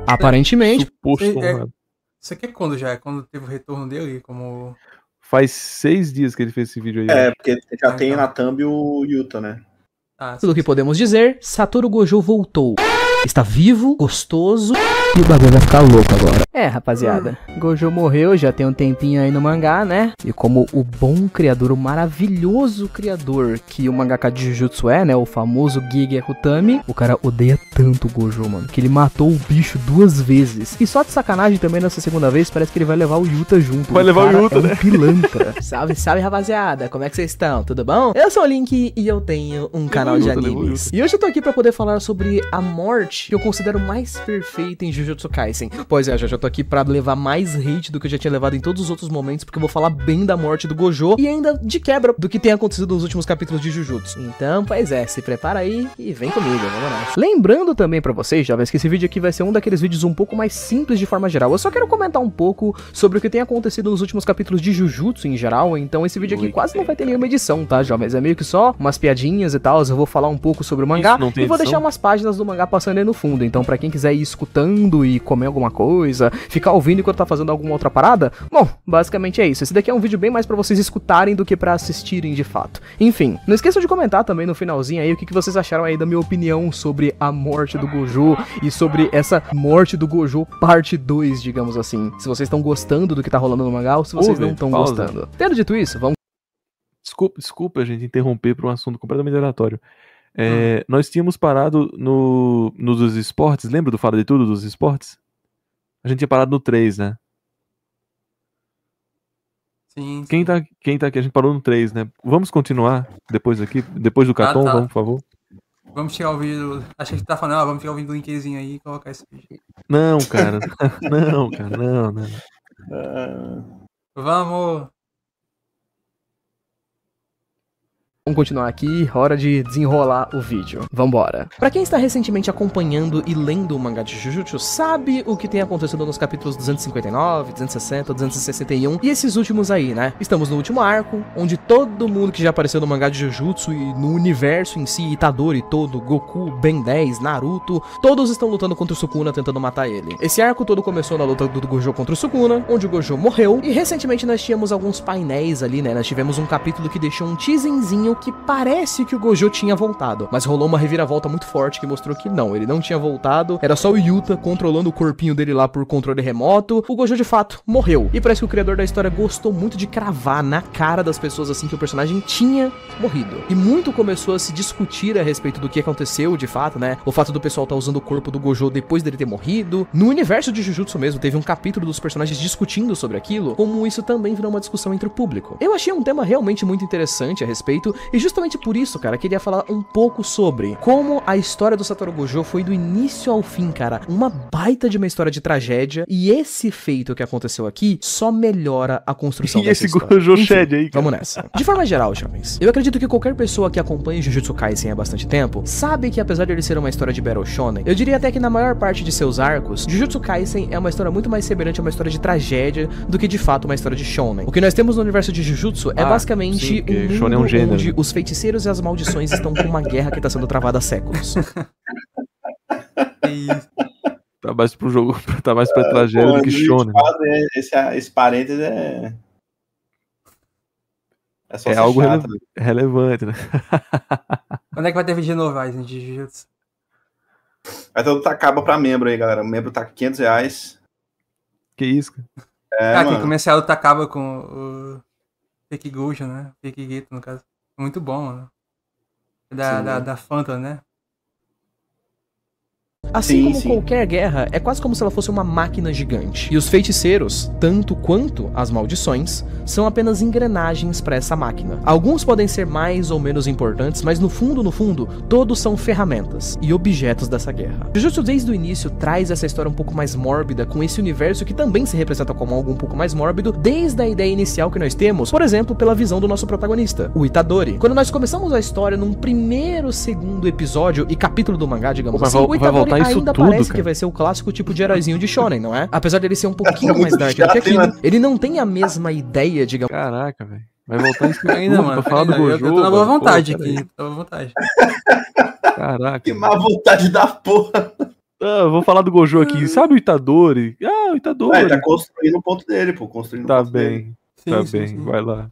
Aparentemente. Suposto É, honrado. Isso aqui é quando já? É quando teve o retorno dele como... Faz 6 dias que ele fez esse vídeo aí. É, ó. porque já Ah, tem então. na thumb o Yuta, né? Ah, Tudo o que podemos dizer, Satoru Gojo voltou. Está vivo, gostoso e o bagulho vai ficar louco agora. É, rapaziada, Gojo morreu, já tem um tempinho aí no mangá, né? E como o bom criador, o maravilhoso criador que o mangaka de Jujutsu é, né? O famoso Gege Rutami, o cara odeia tanto o Gojo, mano, que ele matou o bicho 2 vezes. E só de sacanagem também nessa segunda vez, parece que ele vai levar o Yuta junto. Vai levar o Yuta, é um né? pilantra. Salve, salve, rapaziada, como é que vocês estão? Tudo bom? Eu sou o Link e eu tenho um canal de Yuta, levou o animes. Yuta. E hoje eu tô aqui pra poder falar sobre a morte que eu considero mais perfeita em Jujutsu Kaisen. Pois é, já tô aqui pra levar mais hate do que eu já tinha levado em todos os outros momentos, porque eu vou falar bem da morte do Gojo e ainda de quebra do que tem acontecido nos últimos capítulos de Jujutsu. Então, pois é, se prepara aí e vem comigo, vamos lá. Lembrando também pra vocês, jovens, que esse vídeo aqui vai ser um daqueles vídeos um pouco mais simples de forma geral. Eu só quero comentar um pouco sobre o que tem acontecido nos últimos capítulos de Jujutsu em geral, então esse vídeo aqui quase não vai ter nenhuma edição, tá, jovens? É meio que só umas piadinhas e tal, eu vou falar um pouco sobre o mangá Isso não tem e vou edição? deixar umas páginas do mangá passando aí no fundo. Então, pra quem quiser ir escutando e comer alguma coisa, ficar ouvindo enquanto tá fazendo alguma outra parada, bom, basicamente é isso. Esse daqui é um vídeo bem mais pra vocês escutarem do que pra assistirem de fato. Enfim, não esqueçam de comentar também no finalzinho aí o que vocês acharam aí da minha opinião sobre a morte do Gojo e sobre essa morte do Gojo parte 2, digamos assim. Se vocês estão gostando do que tá rolando no mangá ou se vocês não estão pausa. gostando. Tendo dito isso, vamos... Desculpa a gente interromper por um assunto completamente aleatório. Nós tínhamos parado no dos esportes, lembra do Fala de Tudo dos esportes? A gente tinha parado no 3, né? sim. Quem tá aqui? A gente parou no 3, né? Vamos continuar depois do cartão, tá. vamos, por favor. Vamos tirar o vídeo. Achei que tu tá falando, vamos tirar o vídeo do linkzinho aí e colocar esse vídeo. Não, cara. Não. Vamos! Vamos continuar aqui, hora de desenrolar o vídeo. Vambora. Pra quem está recentemente acompanhando e lendo o mangá de Jujutsu, sabe o que tem acontecido nos capítulos 259, 260, 261 e esses últimos aí, né? Estamos no último arco, onde todo mundo que já apareceu no mangá de Jujutsu e no universo em si, Itadori todo, Goku, Ben 10, Naruto, todos estão lutando contra o Sukuna tentando matar ele. Esse arco todo começou na luta do Gojo contra o Sukuna, onde o Gojo morreu, e recentemente nós tínhamos alguns painéis ali, né? Nós tivemos um capítulo que deixou um teaserzinho que parece que o Gojo tinha voltado, mas rolou uma reviravolta muito forte que mostrou que não, ele não tinha voltado, era só o Yuta controlando o corpinho dele lá por controle remoto, o Gojo de fato morreu, e parece que o criador da história gostou muito de cravar na cara das pessoas assim que o personagem tinha morrido, e muito começou a se discutir a respeito do que aconteceu de fato, né, o fato do pessoal tá usando o corpo do Gojo depois dele ter morrido, no universo de Jujutsu mesmo, teve um capítulo dos personagens discutindo sobre aquilo, como isso também virou uma discussão entre o público. Eu achei um tema realmente muito interessante a respeito, e justamente por isso, cara, queria falar um pouco sobre como a história do Satoru Gojo foi do início ao fim, cara, uma baita de uma história de tragédia, e esse feito que aconteceu aqui só melhora a construção E dessa esse história. Gojo Enfim, Shed aí, cara. vamos nessa. De forma geral, jovens, eu acredito que qualquer pessoa que acompanha Jujutsu Kaisen há bastante tempo sabe que apesar de ele ser uma história de Battle Shonen, eu diria até que na maior parte de seus arcos, Jujutsu Kaisen é uma história muito mais semelhante a uma história de tragédia do que de fato uma história de Shonen. O que nós temos no universo de Jujutsu é basicamente sim, porque um Shonen é um mundo gênero. onde os feiticeiros e as maldições estão com uma guerra que tá sendo travada há séculos. E Tá mais pro jogo, tá mais pra tragédia do que Shonen. Esse parênteses é só É ser algo chato. relevante, né? quando é que vai ter vídeo novo, Aizen, de Jujutsu? Vai ter outro Takaba pra membro aí, galera. O membro tá com R$500. Que isso, cara? É, Quem mano. comercial acaba com o Fake Gojo, né? Fake Geto, no caso. Muito bom, mano. Da Fanta, né? Assim Sim, como sim. qualquer guerra, é quase como se ela fosse uma máquina gigante. E os feiticeiros, tanto quanto as maldições, são apenas engrenagens para essa máquina. Alguns podem ser mais ou menos importantes, mas no fundo, todos são ferramentas e objetos dessa guerra. Jujutsu desde o início traz essa história um pouco mais mórbida, com esse universo que também se representa como algo um pouco mais mórbido, desde a ideia inicial que nós temos, por exemplo, pela visão do nosso protagonista, o Itadori. Quando nós começamos a história num primeiro, segundo episódio e capítulo do mangá, digamos assim, o Itadori isso ainda tudo, parece cara. que vai ser o clássico tipo de heróizinho de shonen, não é? Apesar dele ser um pouquinho mais dark do que aquilo, ele não tem a mesma ideia, digamos. Caraca, velho. Vai voltar isso Ainda, tudo mano. pra falar do Ainda. Gojo. Eu tô na boa mano. vontade Pô, aqui. Tô na boa vontade. Caraca. Que má vontade da porra. eu vou falar do Gojo aqui. Sabe o Itadori? O Itadori. Ele tá construindo o ponto dele, pô. Construindo Tá o ponto dele. bem, Sim, tá sim, bem. sim. Vai lá.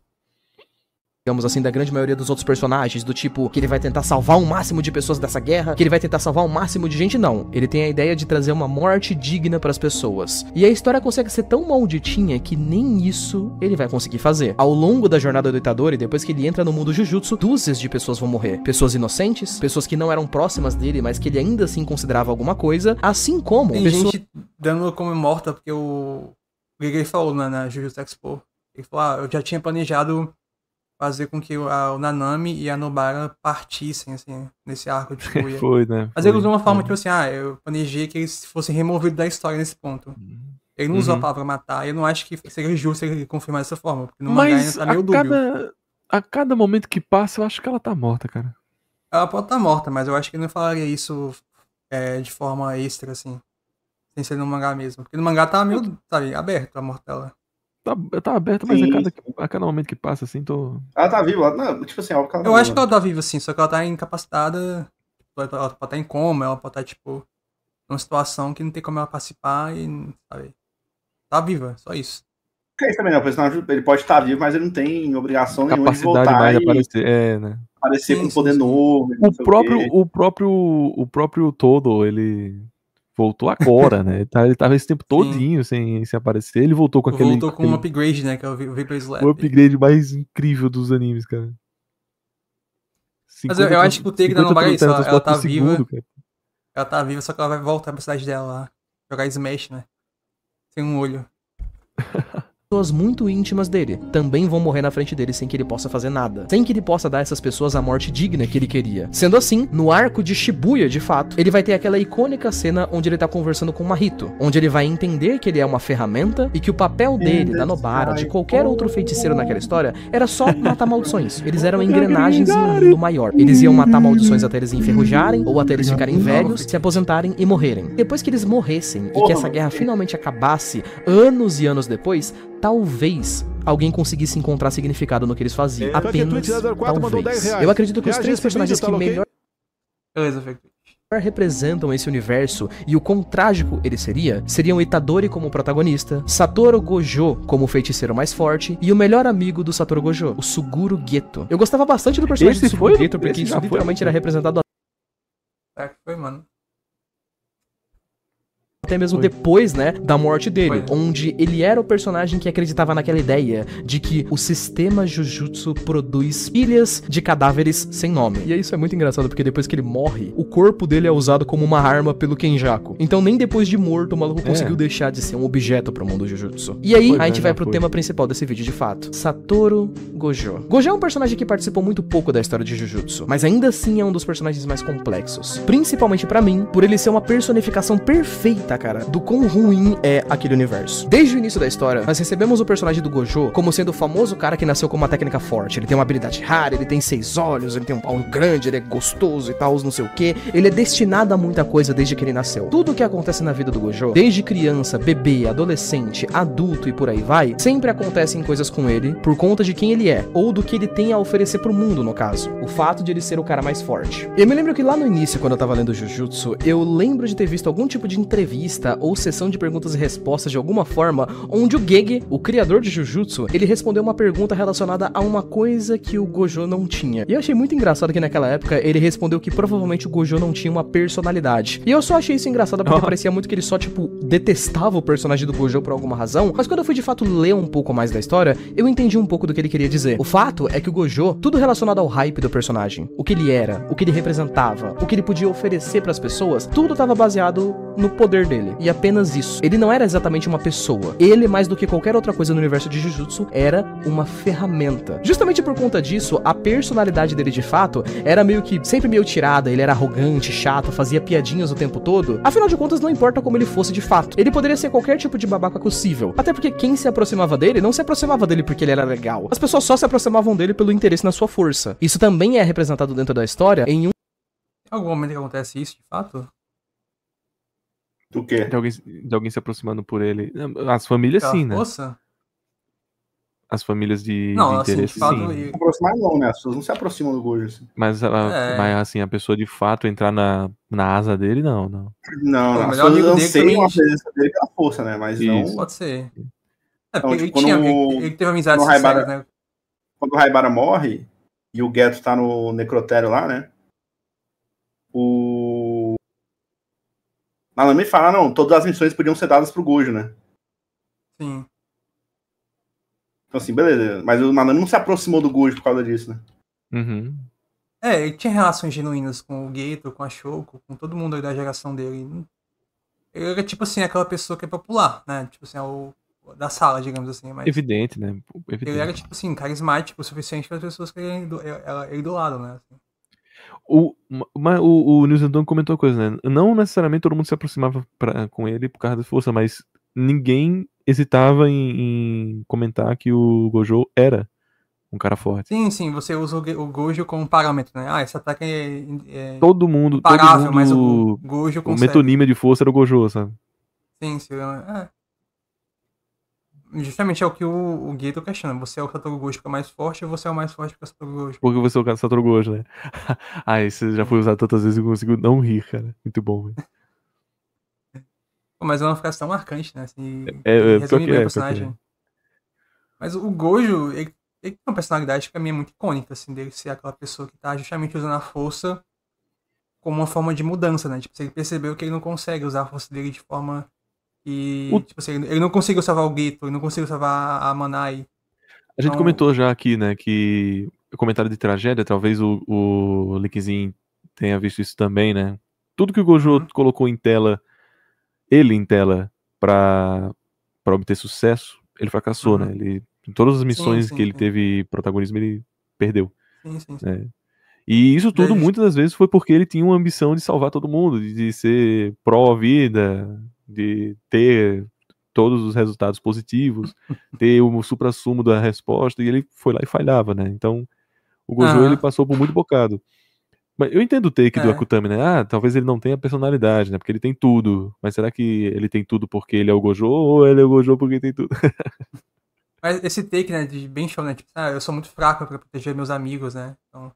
Digamos assim, da grande maioria dos outros personagens, do tipo, que ele vai tentar salvar o máximo de pessoas dessa guerra, que ele vai tentar salvar o máximo de gente, não. Ele tem a ideia de trazer uma morte digna pras pessoas. E a história consegue ser tão malditinha que nem isso ele vai conseguir fazer. Ao longo da jornada do Itadori, depois que ele entra no mundo Jujutsu, dúzias de pessoas vão morrer. Pessoas inocentes, pessoas que não eram próximas dele, mas que ele ainda assim considerava alguma coisa, assim como Tem pessoas... gente dando como morta porque o que ele falou na Jujutsu Expo. Ele falou, eu já tinha planejado fazer com que o Nanami e a Nobara partissem, assim, nesse arco de Shibuya. Foi, né? Mas ele usou uma forma, tipo assim, eu planejei que eles fossem removidos da história nesse ponto. Ele não usou a palavra matar, eu não acho que seria justo ele confirmar dessa forma, porque no mangá ainda Mas tá meio dúbio. a cada momento que passa, eu acho que ela tá morta, cara. Ela pode estar morta, mas eu acho que ele não falaria isso de forma extra, assim, sem ser no mangá mesmo. Porque no mangá tá meio, sabe, aberto a morte dela. Tá aberta, mas Sim. a cada momento que passa, assim, tô... Ela tá viva? Não, tipo assim, óbvio que ela Eu tá acho viva. que ela tá viva, sim, só que ela tá incapacitada, ela pode estar em coma, ela pode estar, tipo, numa situação que não tem como ela participar e, sabe, tá viva, só isso. Que é isso também, né? O personagem, ele pode estar vivo, mas ele não tem obrigação nenhuma de Capacidade voltar mais de e aparecer, né? aparecer Sim, com sim, poder sim. novo. não sei quê. O próprio Todo, ele voltou agora, né? Ele tava esse tempo todinho sem aparecer. Ele voltou com aquele... Voltou com um upgrade, né, que é o Vapor Slap. o upgrade mais incrível dos animes, cara. Mas eu acho que o take da Nobara é isso, ela tá segundo, viva. cara. Ela tá viva, só que ela vai voltar pra cidade dela lá. Jogar Smash, né? Sem um olho. pessoas muito íntimas dele também vão morrer na frente dele sem que ele possa fazer nada, sem que ele possa dar a essas pessoas a morte digna que ele queria. Sendo assim, no arco de Shibuya, de fato, ele vai ter aquela icônica cena onde ele tá conversando com Mahito, onde ele vai entender que ele é uma ferramenta e que o papel dele, da Nobara, de qualquer outro feiticeiro naquela história, era só matar maldições. Eles eram engrenagens em um mundo maior. Eles iam matar maldições até eles enferrujarem ou até eles ficarem velhos, se aposentarem e morrerem. Depois que eles morressem e que essa guerra finalmente acabasse, anos e anos depois, talvez alguém conseguisse encontrar significado no que eles faziam. Apenas talvez. Eu acredito que os três personagens que melhor Beleza, Fake. representam esse universo e o quão trágico ele seriam Itadori como protagonista, Satoru Gojo como o feiticeiro mais forte e o melhor amigo do Satoru Gojo, o Suguru Geto. Eu gostava bastante do personagem do Suguru Geto porque isso literalmente era representado É, foi, mano. até mesmo depois, né, da morte dele, onde ele era o personagem que acreditava naquela ideia de que o sistema Jujutsu produz pilhas de cadáveres sem nome. E isso é muito engraçado, porque depois que ele morre, o corpo dele é usado como uma arma pelo Kenjaku. Então nem depois de morto o maluco conseguiu deixar de ser um objeto pro mundo Jujutsu. E aí, a gente vai pro tema principal desse vídeo, de fato. Satoru Gojo. Gojo é um personagem que participou muito pouco da história de Jujutsu, mas ainda assim é um dos personagens mais complexos. Principalmente pra mim, por ele ser uma personificação perfeita, cara, do quão ruim é aquele universo. Desde o início da história, nós recebemos o personagem do Gojo como sendo o famoso cara que nasceu com uma técnica forte. Ele tem uma habilidade rara, ele tem 6 olhos, ele tem um pau grande, ele é gostoso e tal, não sei o que. Ele é destinado a muita coisa desde que ele nasceu. Tudo o que acontece na vida do Gojo, desde criança, bebê, adolescente, adulto e por aí vai, sempre acontecem coisas com ele por conta de quem ele é, ou do que ele tem a oferecer pro mundo, no caso. O fato de ele ser o cara mais forte. Eu me lembro que lá no início, quando eu tava lendo Jujutsu, eu lembro de ter visto algum tipo de entrevista ou sessão de perguntas e respostas de alguma forma, onde o Gege, o criador de Jujutsu, ele respondeu uma pergunta relacionada a uma coisa que o Gojo não tinha. E eu achei muito engraçado que naquela época ele respondeu que provavelmente o Gojo não tinha uma personalidade. E eu só achei isso engraçado porque parecia muito que ele só, tipo, detestava o personagem do Gojo por alguma razão, mas quando eu fui de fato ler um pouco mais da história, eu entendi um pouco do que ele queria dizer. O fato é que o Gojo, tudo relacionado ao hype do personagem, o que ele era, o que ele representava, o que ele podia oferecer pras pessoas, tudo tava baseado no poder dele. E apenas isso. Ele não era exatamente uma pessoa. Ele, mais do que qualquer outra coisa no universo de Jujutsu, era uma ferramenta. Justamente por conta disso, a personalidade dele de fato era meio que sempre meio tirada, ele era arrogante, chato, fazia piadinhas o tempo todo. Afinal de contas, não importa como ele fosse de fato. Ele poderia ser qualquer tipo de babaca possível. Até porque quem se aproximava dele não se aproximava dele porque ele era legal. As pessoas só se aproximavam dele pelo interesse na sua força. Isso também é representado dentro da história em um... Em algum momento que acontece isso, de fato? Do quê? De alguém se aproximando por ele. As famílias sim, né? Força? as famílias de Não, assim, de interesse, fato, sim. e- Aproximar não, né? As pessoas não se aproximam do Gojo, assim. Mas, assim, a pessoa de fato entrar na asa dele, não. Não, Pô, não. o As melhor pessoas amigo dele anseiam também a presença dele pela força, né? Mas Isso. não. pode ser. Então, Porque tipo, ele teve amizades quando o sinceras, Haibara- né? Quando o Haibara morre e o Geto tá no necrotério lá, né? O Nanami fala, não, todas as missões podiam ser dadas pro Gojo, né? Sim. Então assim, beleza. Mas o Nanami não se aproximou do Gojo por causa disso, né? Uhum. Ele tinha relações genuínas com o Geto, com a Shoko, com todo mundo aí da geração dele. Ele era, tipo assim, aquela pessoa que é popular, né? Tipo assim, o da sala, digamos assim. Mas Evidente, né? ele era, tipo assim, carismático o suficiente para as pessoas quererem ele do lado, né? Assim. O Nilson Antônio comentou uma coisa, né? Não necessariamente todo mundo se aproximava com ele por causa da força, mas ninguém hesitava em comentar que o Gojo era um cara forte. Sim, você usa o Gojo como parâmetro, né? Esse ataque é Todo mundo, imparável, mas o Gojo o consegue. metonímia de força era o Gojo, sabe? Sim. Justamente é o que o Geto questiona. Você é o Satoru Gojo porque é mais forte ou você é o mais forte porque é o Satoru Gojo? Porque você é o cara do Satoru Gojo, né? Isso já foi usado tantas vezes que eu consigo não rir, cara. Muito bom, velho. Pô, mas é uma frase tão marcante, né? Assim, Pior resume que bem o pior que personagem. Mas o Gojo, ele tem uma personalidade que pra mim é muito icônica, assim, dele ser aquela pessoa que tá justamente usando a força como uma forma de mudança, né? Tipo, ele percebeu que ele não consegue usar a força dele de forma que, tipo assim, ele não conseguiu salvar o Geto, ele não conseguiu salvar a Manai. A gente Então, comentou já aqui, né, que o comentário de tragédia, talvez o Linkzinho tenha visto isso também, né? Tudo que o Gojo colocou em tela, ele em tela, pra obter sucesso, ele fracassou, né? Ele, em todas as missões que ele teve protagonismo, ele perdeu. Sim. Né? E isso tudo, muitas das vezes, foi porque ele tinha uma ambição de salvar todo mundo, de ser pró-vida, de ter todos os resultados positivos, ter o suprassumo da resposta, e ele foi lá e falhava, né? Então, o Gojo, ele passou por muito bocado. Mas eu entendo o take do Akutami, né? Talvez ele não tenha personalidade, né? Porque ele tem tudo. Mas será que ele tem tudo porque ele é o Gojo, ou ele é o Gojo porque tem tudo? Mas esse take, né, de bem show, né? Tipo, eu sou muito fraco pra proteger meus amigos, né? Então,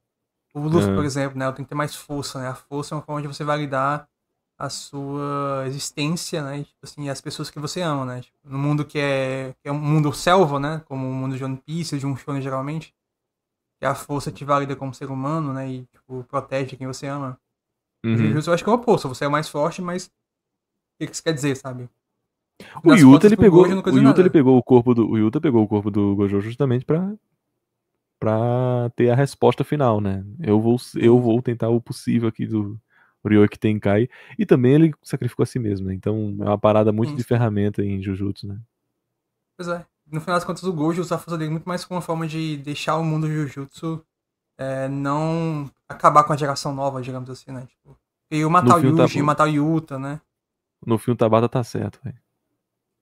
o Luffy, por exemplo, né? Eu tenho que ter mais força, né? A força é uma forma de você validar a sua existência, né? E, tipo assim, as pessoas que você ama, né? Tipo, no mundo que é um mundo selva, né? Como o mundo de One Piece, de um shonen geralmente, que a força te valida como ser humano, né? E, tipo, protege quem você ama. O Jujutsu eu acho que é o oposto. Você é o mais forte, mas o que isso quer dizer, sabe? O Yuta, ele pegou, o Yuta pegou o corpo do Gojo justamente pra ter a resposta final, né? Eu vou tentar o possível aqui do Ryoki Tenkai. E também ele sacrificou a si mesmo, né? Então é uma parada muito de ferramenta em Jujutsu, né? Pois é. No final das contas, o Gojo usa a força dele muito mais como uma forma de deixar o mundo Jujutsu não acabar com a geração nova, digamos assim, né? Tipo, e matar o Yuji, matar o Yuta, né? No fim o Tabata tá certo, velho.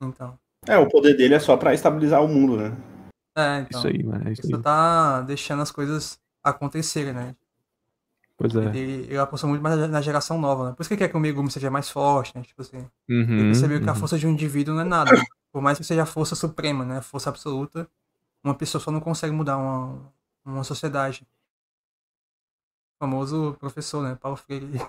Então. O poder dele é só pra estabilizar o mundo, né? Então. Isso aí, mano. Isso tá deixando as coisas acontecerem, né? Pois é. Ele apostou muito mais na geração nova, né? Por isso que ele quer que o Megumi seja mais forte, né? Tipo assim. Uhum, ele percebeu que a força de um indivíduo não é nada. Por mais que seja a força suprema, né? A força absoluta, uma pessoa só não consegue mudar uma sociedade. O famoso professor, né? Paulo Freire.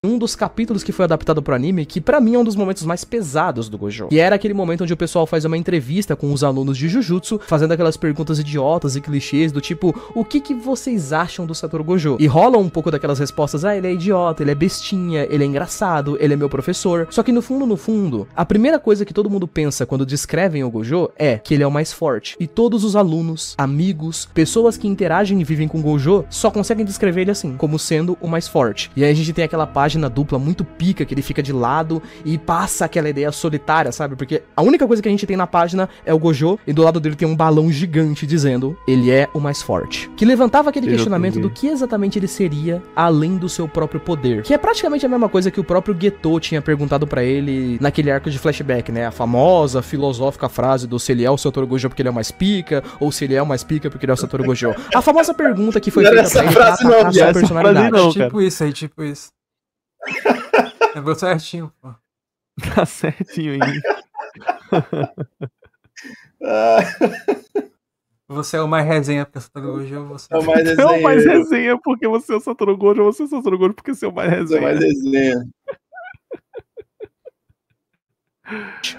Um dos capítulos que foi adaptado pro anime, que pra mim é um dos momentos mais pesados do Gojo. Que era aquele momento onde o pessoal faz uma entrevista com os alunos de Jujutsu, fazendo aquelas perguntas idiotas e clichês do tipo, o que vocês acham do Satoru Gojo? E rola um pouco daquelas respostas, ele é idiota, ele é bestinha, ele é engraçado, ele é meu professor. Só que no fundo, a primeira coisa que todo mundo pensa quando descrevem o Gojo é que ele é o mais forte. E todos os alunos, amigos, pessoas que interagem e vivem com o Gojo só conseguem descrever ele assim, como sendo o mais forte. E aí a gente tem aquela página dupla muito pica, que ele fica de lado e passa aquela ideia solitária, sabe? Porque a única coisa que a gente tem na página é o Gojo, e do lado dele tem um balão gigante dizendo, ele é o mais forte. Que levantava aquele questionamento do que exatamente ele seria além do seu próprio poder. Que é praticamente a mesma coisa que o próprio Geto tinha perguntado pra ele naquele arco de flashback, né? A famosa, filosófica frase do se ele é o Satoru Gojo porque ele é o mais pica, ou se ele é o mais pica porque ele é o Satoru Gojo. A famosa pergunta que foi feita pra ele pra atacar a sua personalidade. Tipo isso. Lembrou certinho, pô. Tá certinho aí. Ah, Você é o mais resenha porque Satoru Gojo, você é o mais Você é o mais resenha. resenha porque você é o Satoru Gojo, ou você é o Satoru Gojo porque você é o mais É o mais resenha. resenha.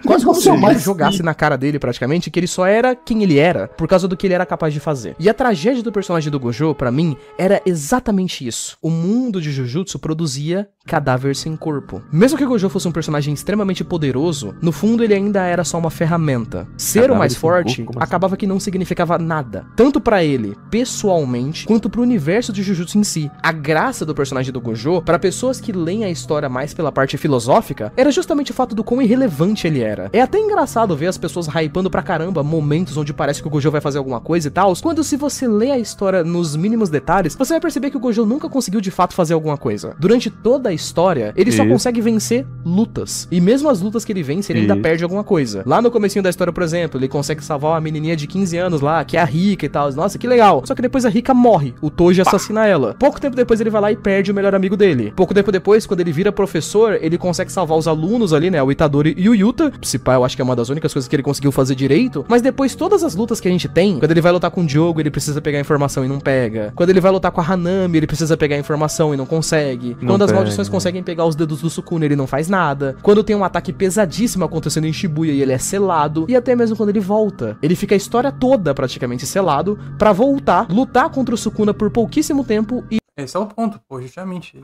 Quase como se o Sim. Gojo jogasse na cara dele, praticamente, que ele só era quem ele era, por causa do que ele era capaz de fazer. E a tragédia do personagem do Gojo, pra mim, era exatamente isso. O mundo de Jujutsu produzia cadáver sem corpo. Mesmo que o Gojo fosse um personagem extremamente poderoso, no fundo ele ainda era só uma ferramenta. Ser Cadáver o mais sem forte corpo? Como assim? acabava que não significava nada. Tanto pra ele, pessoalmente, quanto pro universo de Jujutsu em si. A graça do personagem do Gojo, pra pessoas que leem a história mais pela parte filosófica, era justamente o fato do quão irrelevante ele era. É até engraçado ver as pessoas hypando pra caramba momentos onde parece que o Gojo vai fazer alguma coisa e tal, quando se você lê a história nos mínimos detalhes, você vai perceber que o Gojo nunca conseguiu de fato fazer alguma coisa. Durante toda a história, ele só Isso. consegue vencer lutas. E mesmo as lutas que ele vence, ele ainda Isso. perde alguma coisa. Lá no comecinho da história, por exemplo, ele consegue salvar uma menininha de 15 anos lá, que é a Rika e tal. Nossa, que legal. Só que depois a Rika morre. O Toji assassina ela. Pouco tempo depois ele vai lá e perde o melhor amigo dele. Pouco tempo depois, quando ele vira professor, ele consegue salvar os alunos ali, né? O Itadori e o Yuta. Se pá, eu acho que é uma das únicas coisas que ele conseguiu fazer direito. Mas depois, todas as lutas que a gente tem, quando ele vai lutar com o Diogo, ele precisa pegar informação e não pega. Quando ele vai lutar com a Hanami, ele precisa pegar informação e não consegue. Não Quando as pega. maldições conseguem pegar os dedos do Sukuna, ele não faz nada. Quando tem um ataque pesadíssimo acontecendo em Shibuya e ele é selado. E até mesmo quando ele volta. Ele fica a história toda praticamente selado pra voltar, lutar contra o Sukuna por pouquíssimo tempo e Esse é o ponto, pô, justamente.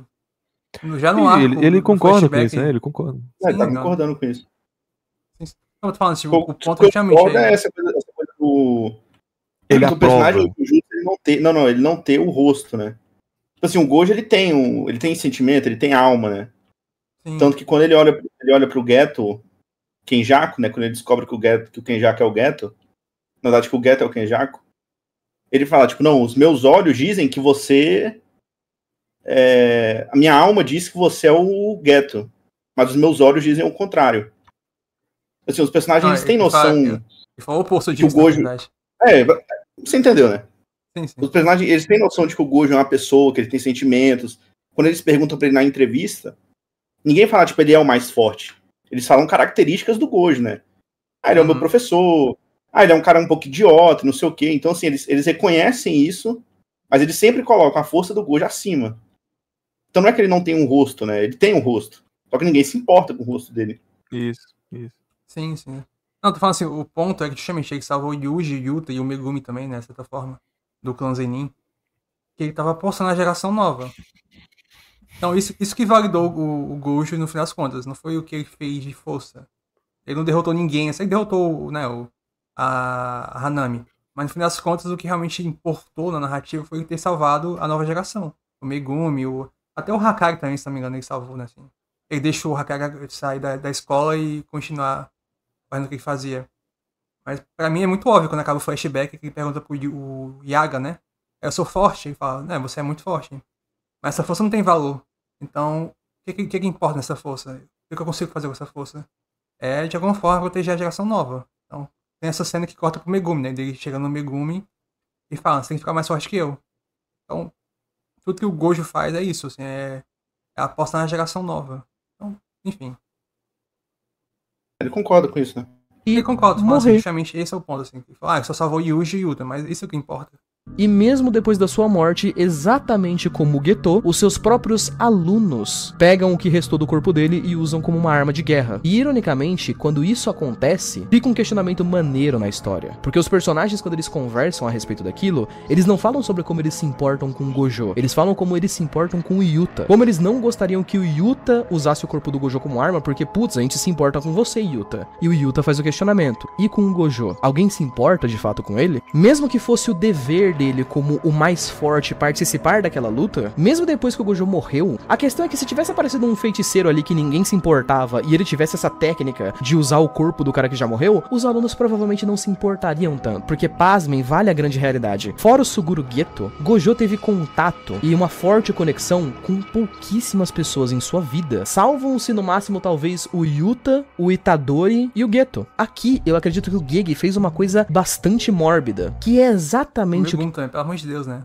Já Sim, no arco ele do concorda com flashback, isso, né? Ele concorda. Ele tá Sim, concordando com isso. Eu tô falando, tipo, O o ponto que eu justamente concordo é é... essa coisa do Ele do personagem aprova. do Jujutsu, ele não ter, não, ele não ter o rosto, né? Tipo assim, o Gojo, ele tem sentimento, ele tem alma, né? Sim, Tanto que quando ele olha pro Geto, Kenjaku, né? Quando ele descobre que o Kenjaku é o Geto, na verdade que o Geto é o Kenjaku, ele fala, tipo, não, os meus olhos dizem que você... a minha alma diz que você é o Geto, mas os meus olhos dizem o contrário. Assim, os personagens, eles têm noção... Ele falou o oposto que o disso, na Gojo- verdade. Você entendeu, né? Sim, sim. Os personagens, eles têm noção de que o Gojo é uma pessoa, que ele tem sentimentos. Quando eles perguntam pra ele na entrevista, ninguém fala, tipo, ele é o mais forte. Eles falam características do Gojo, né? Ah, ele é o meu professor. Ah, ele é um cara um pouco idiota, não sei o quê. Então, assim, eles reconhecem isso, mas eles sempre colocam a força do Gojo acima. Então não é que ele não tem um rosto, né? Ele tem um rosto. Só que ninguém se importa com o rosto dele. Isso. Sim, sim. Não, tô falando assim, o ponto é que justamente ele salvou o Yuji, o Yuta e o Megumi também, né, de certa forma, do clã Zenin, que ele tava apostando na geração nova. Então isso que validou o Gojo no final das contas, não foi o que ele fez de força. Ele não derrotou ninguém, ele derrotou, né, a Hanami. Mas no final das contas, o que realmente importou na narrativa foi ele ter salvado a nova geração. O Megumi, até o Hakari também, se não me engano, ele salvou, né, assim. Ele deixou o Hakari sair da escola e continuar fazendo o que ele fazia. Mas pra mim é muito óbvio quando acaba o flashback que ele pergunta pro Yaga, né? Eu sou forte? Ele fala, né, você é muito forte. Mas essa força não tem valor. Então, o que importa nessa força? O que eu consigo fazer com essa força? É, de alguma forma, proteger a geração nova. Então, tem essa cena que corta pro Megumi, né? Ele chega no Megumi e fala, você tem que ficar mais forte que eu. Então, tudo que o Gojo faz é isso, assim, é apostar na geração nova. Então, enfim. Ele concorda com isso, né? E concordo, mas morrer. justamente esse é o ponto, assim. Ele só salvou Yuji e Yuta, mas isso é o que importa. E mesmo depois da sua morte, exatamente como o Geto, os seus próprios alunos pegam o que restou do corpo dele e usam como uma arma de guerra. E ironicamente, quando isso acontece, fica um questionamento maneiro na história. Porque os personagens, quando eles conversam a respeito daquilo, eles não falam sobre como eles se importam com o Gojo. Eles falam como eles se importam com o Yuta. Como eles não gostariam que o Yuta usasse o corpo do Gojo como arma, porque, putz, a gente se importa com você, Yuta. E o Yuta faz o questionamento. E com o Gojo? Alguém se importa de fato com ele? Mesmo que fosse o dever dele como o mais forte participar daquela luta, mesmo depois que o Gojo morreu, a questão é que se tivesse aparecido um feiticeiro ali que ninguém se importava e ele tivesse essa técnica de usar o corpo do cara que já morreu, os alunos provavelmente não se importariam tanto, porque pasmem, vale a grande realidade. Fora o Suguru Geto, Gojo teve contato e uma forte conexão com pouquíssimas pessoas em sua vida. Salvam-se no máximo talvez o Yuta, o Itadori e o Geto. Aqui eu acredito que o Gege fez uma coisa bastante mórbida, que é exatamente o que... Megumi também, pelo amor de Deus, né?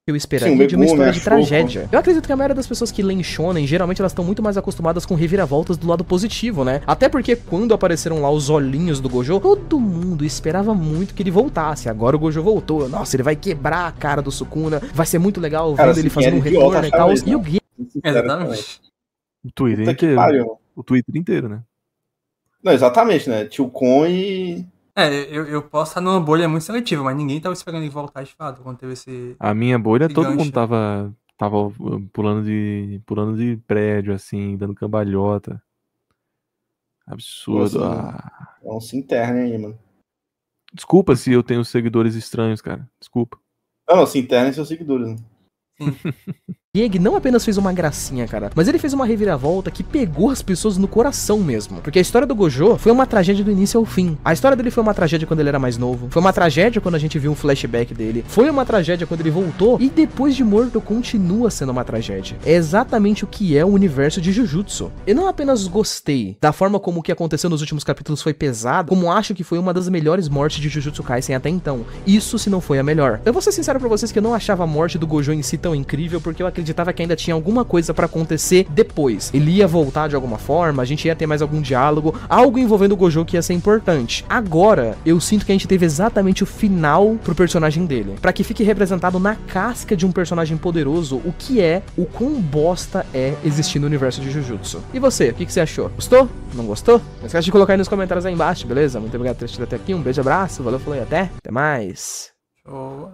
eu esperaria Sim, o de uma Megumi, história a de Shoko. tragédia. Eu acredito que a maioria das pessoas que leem shonen, geralmente elas estão muito mais acostumadas com reviravoltas do lado positivo, né? Até porque quando apareceram lá os olhinhos do Gojo, todo mundo esperava muito que ele voltasse. Agora o Gojo voltou. Nossa, ele vai quebrar a cara do Sukuna. Vai ser muito legal Cara, vendo ele assim, fazendo um era idiota retorno e achar tal. isso, E o né? Gui... Exatamente. O Twitter Puta que inteiro. pariu. O Twitter inteiro, né? Não, exatamente, né? Tio Kon e. Eu posso estar numa bolha muito seletiva, mas ninguém tava esperando ele voltar de fato quando teve esse. A minha bolha, Esse todo gancho. mundo tava pulando de prédio, assim, dando cambalhota. Absurdo. Pô, assim, Ah. É um se interne aí, mano. Desculpa se eu tenho seguidores estranhos, cara. Desculpa. Não, se internem seus seguidores, né? Diego não apenas fez uma gracinha, cara, mas ele fez uma reviravolta que pegou as pessoas no coração mesmo. Porque a história do Gojo foi uma tragédia do início ao fim. A história dele foi uma tragédia quando ele era mais novo. Foi uma tragédia quando a gente viu um flashback dele. Foi uma tragédia quando ele voltou. E depois de morto, continua sendo uma tragédia. É exatamente o que é o universo de Jujutsu. Eu não apenas gostei da forma como o que aconteceu nos últimos capítulos foi pesado, como acho que foi uma das melhores mortes de Jujutsu Kaisen até então. Isso se não foi a melhor. Eu vou ser sincero pra vocês que eu não achava a morte do Gojo em si tão incrível, porque eu acreditava que ainda tinha alguma coisa pra acontecer depois. Ele ia voltar de alguma forma, a gente ia ter mais algum diálogo, algo envolvendo o Gojo que ia ser importante. Agora, eu sinto que a gente teve exatamente o final pro personagem dele, pra que fique representado na casca de um personagem poderoso o que é, o quão bosta é existir no universo de Jujutsu. E você, o que você achou? Gostou? Não gostou? Não esquece de colocar aí nos comentários aí embaixo, beleza? Muito obrigado por ter assistido até aqui, um beijo, abraço, valeu, falou e até mais. Show.